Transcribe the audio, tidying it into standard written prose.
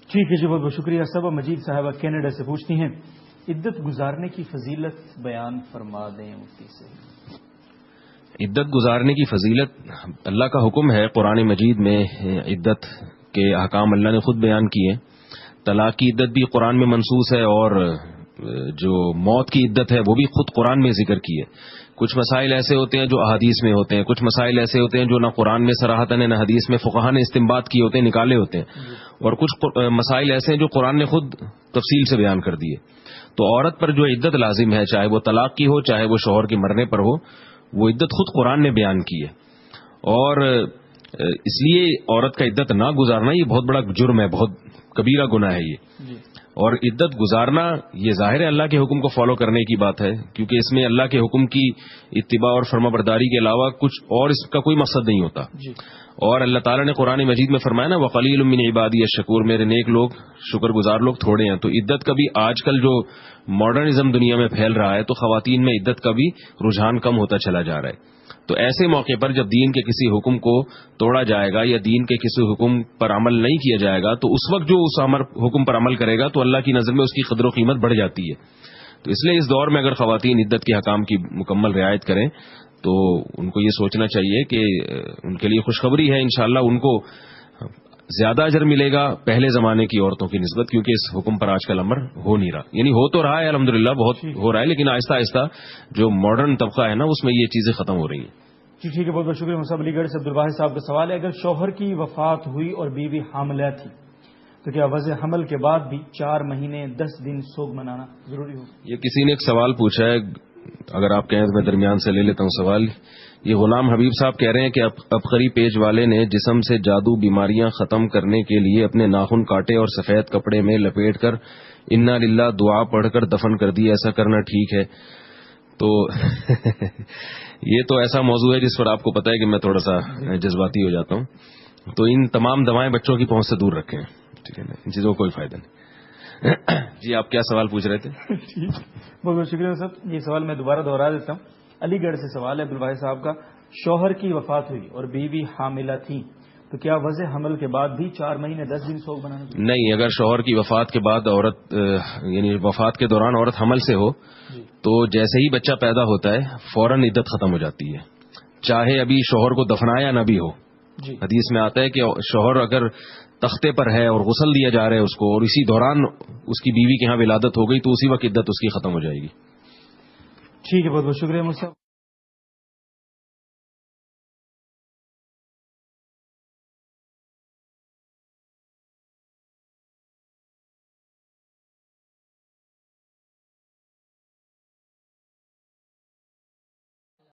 ٹھیک ہے جی، بہت بہت شکریہ صبا مجید صاحبہ کینیڈا سے پوچھتی ہیں عدت گزارنے کی فضیلت بیان فرما دیں مفتی سے۔ عدت گزارنے کی فضیلت اللہ کا حکم ہے قرآن مجید میں، عدت کے احکام اللہ نے خود بیان کیے۔ طلاق کی عدت بھی قرآن میں منصوص ہے، اور جو موت کی عدت ہے وہ بھی خود قرآن میں ذکر کی ہے۔ کچھ مسائل ایسے ہوتے ہیں جو احادیث میں ہوتے ہیں، کچھ مسائل ایسے ہوتے ہیں جو نہ قرآن میں صراحتاً نہ حدیث میں فقہا نے استنباط کیے ہوتے ہیں، نکالے ہوتے ہیں، اور کچھ مسائل ایسے ہیں جو قرآن نے خود تفصیل سے بیان کر دیے۔ تو عورت پر جو عدت لازم ہے، چاہے وہ طلاق کی ہو چاہے وہ شوہر کے مرنے پر ہو، وہ عدت خود قرآن نے بیان کی ہے۔ اور اس لیے عورت کا عدت نہ گزارنا یہ بہت بڑا جرم ہے، بہت کبیرہ گناہ ہے یہ۔ اور عدت گزارنا یہ ظاہر ہے اللہ کے حکم کو فالو کرنے کی بات ہے، کیونکہ اس میں اللہ کے حکم کی اتباع اور فرما برداری کے علاوہ کچھ اور اس کا کوئی مقصد نہیں ہوتا۔ اور اللہ تعالیٰ نے قرآن مجید میں فرمایا نا وَقَلِيلٌ مِّنْ عِبَادِيَ الشَّكُورُ، میرے نیک لوگ شکر گزار لوگ تھوڑے ہیں۔ تو عدت کا بھی آج کل جو ماڈرنزم دنیا میں پھیل رہا ہے، تو خواتین میں عدت کا بھی رجحان کم ہوتا چلا جا رہا ہے۔ تو ایسے موقع پر جب دین کے کسی حکم کو توڑا جائے گا یا دین کے کسی حکم پر عمل نہیں کیا جائے گا، تو اس وقت جو اس حکم پر عمل کرے گا تو اللہ کی نظر میں اس کی قدر و قیمت بڑھ جاتی ہے۔ تو اس لیے اس دور میں اگر خواتین عدت کے حکام کی مکمل رعایت کریں تو ان کو یہ سوچنا چاہیے کہ ان کے لیے خوشخبری ہے، انشاءاللہ ان کو زیادہ اجر ملے گا پہلے زمانے کی عورتوں کی نسبت، کیونکہ اس حکم پر آج کل عمل ہو نہیں رہا، یعنی ہو تو رہا ہے الحمدللہ، بہت ہو رہا ہے، لیکن آہستہ آہستہ جو ماڈرن طبقہ ہے نا اس میں یہ چیزیں ختم ہو رہی ہیں۔ جی ٹھیک ہے، بہت بہت شکریہ۔ مصعب علی گڑھ سے عبدالواحد صاحب کا سوال ہے، اگر شوہر کی وفات ہوئی اور بیوی حاملہ تھی تو کیا وضع حمل کے بعد بھی 4 مہینے 10 دن سوگ منانا ضروری ہو؟ یہ کسی نے ایک سوال پوچھا ہے، اگر آپ کہیں تو میں درمیان سے لے لیتا ہوں سوال۔ یہ غلام حبیب صاحب کہہ رہے ہیں کہ ابقری پیج والے نے جسم سے جادو بیماریاں ختم کرنے کے لیے اپنے ناخن کاٹے اور سفید کپڑے میں لپیٹ کر انا للہ دعا پڑھ کر دفن کر دی، ایسا کرنا ٹھیک ہے؟ تو یہ تو ایسا موضوع ہے جس پر آپ کو پتا ہے کہ میں تھوڑا سا جذباتی ہو جاتا ہوں، تو ان تمام دوائیں بچوں کی پہنچ سے دور رکھیں، ٹھیک ہے نا، ان چیزوں کا کوئی فائدہ نہیں۔ جی آپ کیا سوال پوچھ رہے تھے؟ بہت بہت شکریہ صاحب۔ یہ سوال میں دوبارہ دوہرا دیتا ہوں، علی گڑھ سے سوال ہے عبدالواحد صاحب کا، شوہر کی وفات ہوئی اور بیوی حاملہ تھی تو کیا وضع حمل کے بعد بھی 4 مہینے 10 دن سوگ منانا چاہیے؟ نہیں، اگر شوہر کی وفات کے بعد عورت یعنی وفات کے دوران عورت حمل سے ہو تو جیسے ہی بچہ پیدا ہوتا ہے فوراً عدت ختم ہو جاتی ہے، چاہے ابھی شوہر کو دفنایا نہ بھی ہو۔ حدیث میں آتا ہے کہ شوہر اگر تختے پر ہے اور غسل دیا جا رہا ہے اس کو، اور اسی دوران اس کی بیوی کے ہاں ولادت ہو گئی تو اسی وقت عدت اس کی ختم ہو جائے گی۔ ٹھیک ہے، بہت بہت شکریہ مجھ سے